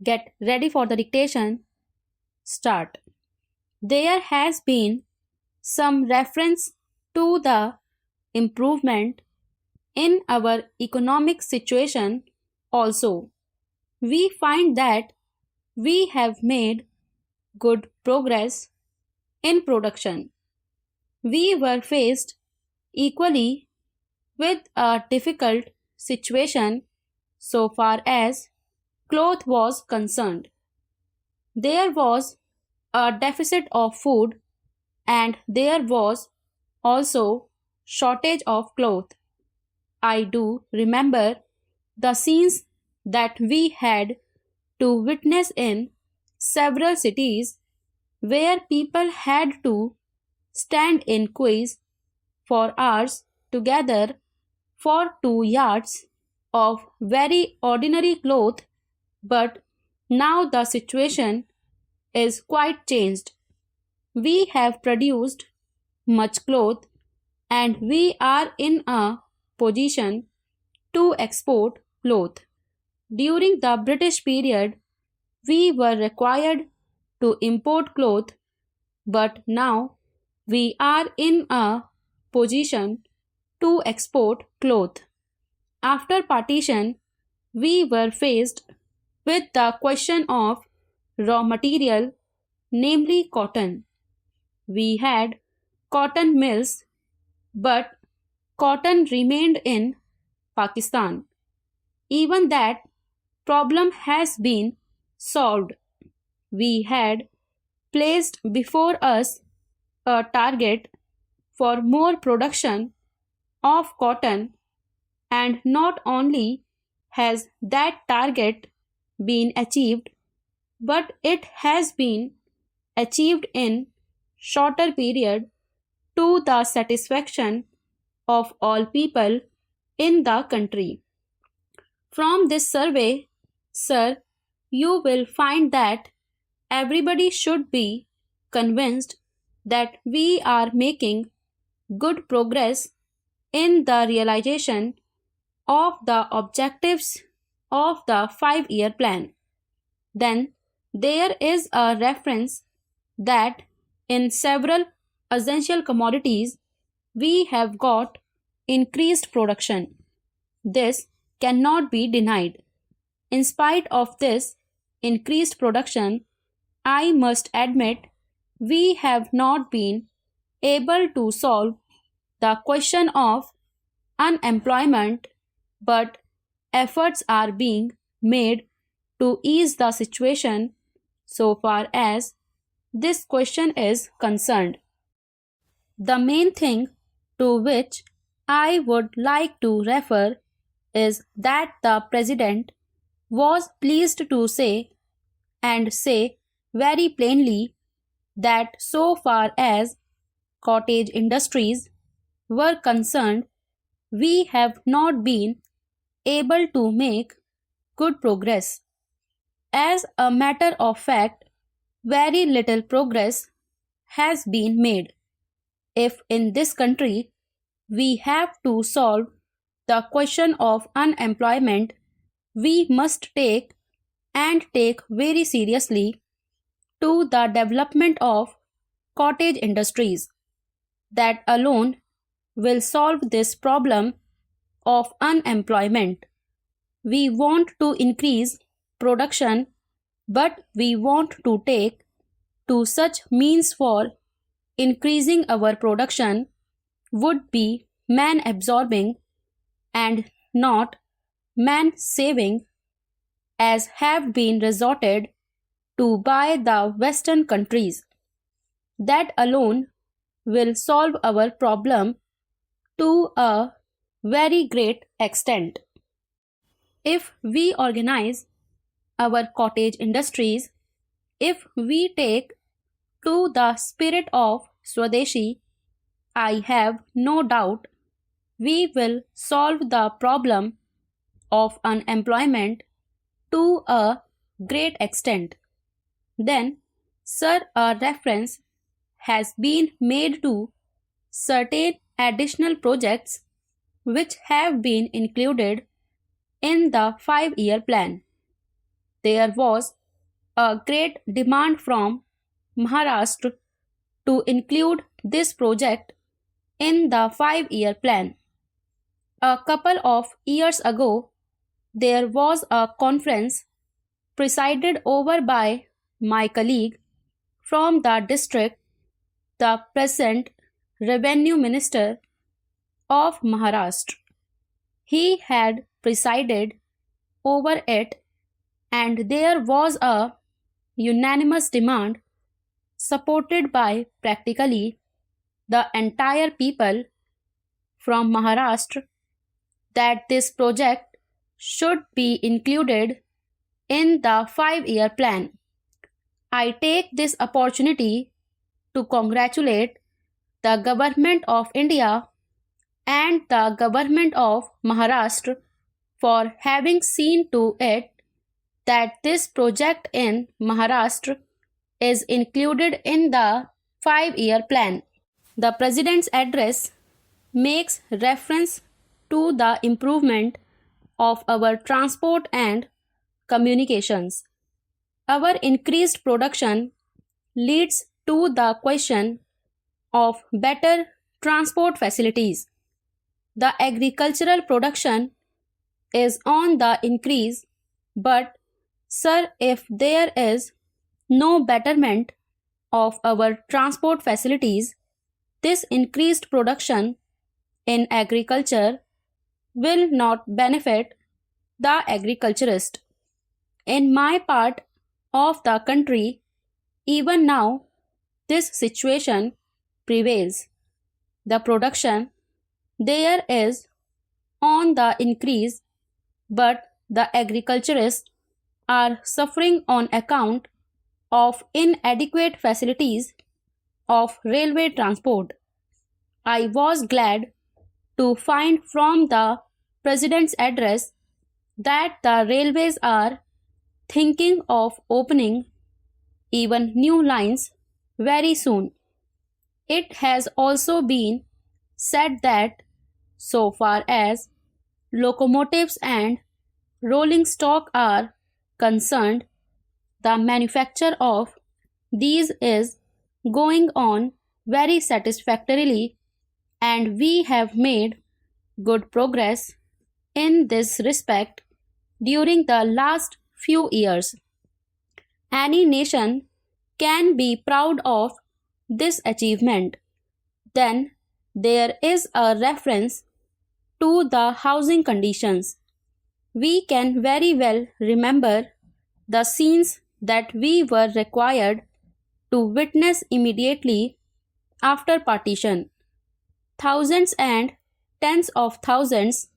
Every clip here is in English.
Get ready for the dictation. Start. There has been some reference to the improvement in our economic situation also. We find that we have made good progress in production. We were faced equally with a difficult situation so far as cloth was concerned. There was a deficit of food and there was also shortage of cloth. I do remember the scenes that we had to witness in several cities where people had to stand in queues for hours together for 2 yards of very ordinary cloth, but now the situation is quite changed. We have produced much cloth and we are in a position to export cloth. During the British period, we were required to import cloth, but now we are in a position to export cloth. After partition, we were faced with the question of raw material, namely cotton. We had cotton mills, but cotton remained in Pakistan. Even that problem has been solved. We had placed before us a target for more production of cotton, and not only has that target been achieved, but it has been achieved in shorter period to the satisfaction of all people in the country. From this survey, sir, you will find that everybody should be convinced that we are making good progress in the realization of the objectives of the 5-year plan. Then there is a reference that in several essential commodities we have got increased production. This cannot be denied. In spite of this increased production, I must admit we have not been able to solve the question of unemployment, but efforts are being made to ease the situation so far as this question is concerned. The main thing to which I would like to refer is that the President was pleased to say, and say very plainly, that so far as cottage industries were concerned, we have not been able to make good progress. As a matter of fact, very little progress has been made. If in this country we have to solve the question of unemployment, we must take very seriously to the development of cottage industries. That alone will solve this problem of unemployment. We want to increase production, but we want to take to such means for increasing our production would be man absorbing and not man saving, as have been resorted to by the Western countries. That alone will solve our problem to a very great extent. If we organize our cottage industries, if we take to the spirit of Swadeshi, I have no doubt we will solve the problem of unemployment to a great extent. Then, sir, a reference has been made to certain additional projects which have been included in the 5-year plan. there was a great demand from Maharashtra to include this project in the 5-year plan. A couple of years ago, there was a conference presided over by my colleague from the district, the present Revenue Minister of Maharashtra. He had presided over it, and there was a unanimous demand supported by practically the entire people from Maharashtra that this project should be included in the 5-year plan. I take this opportunity to congratulate the Government of India and the Government of Maharashtra for having seen to it that this project in Maharashtra is included in the 5-year plan. The President's address makes reference to the improvement of our transport and communications. Our increased production leads to the question of better transport facilities. The agricultural production is on the increase, but sir, if there is no betterment of our transport facilities, this increased production in agriculture will not benefit the agriculturist. In my part of the country, even now, this situation prevails. The production there is on the increase, but the agriculturists are suffering on account of inadequate facilities of railway transport. I was glad to find from the President's address that the railways are thinking of opening even new lines very soon. It has also been said that so far as locomotives and rolling stock are concerned, the manufacture of these is going on very satisfactorily, and we have made good progress in this respect during the last few years. Any nation can be proud of this achievement. Then there is a reference to the housing conditions. We can very well remember the scenes that we were required to witness immediately after partition. Thousands and tens of thousands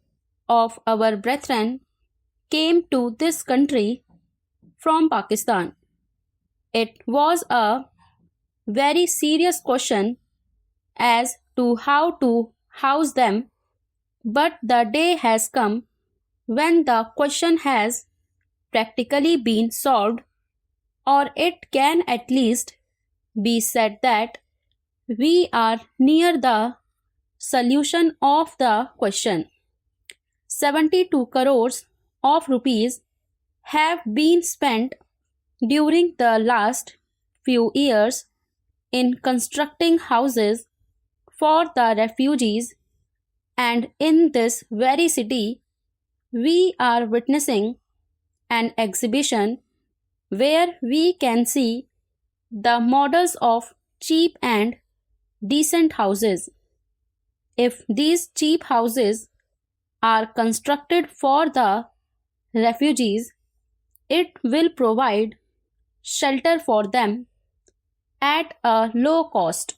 of our brethren came to this country from Pakistan. It was a very serious question as to how to house them, but the day has come when the question has practically been solved, or it can at least be said that we are near the solution of the question. 72 crores of rupees have been spent during the last few years in constructing houses for the refugees, and in this very city we are witnessing an exhibition where we can see the models of cheap and decent houses. If these cheap houses are constructed for the refugees, it will provide shelter for them at a low cost.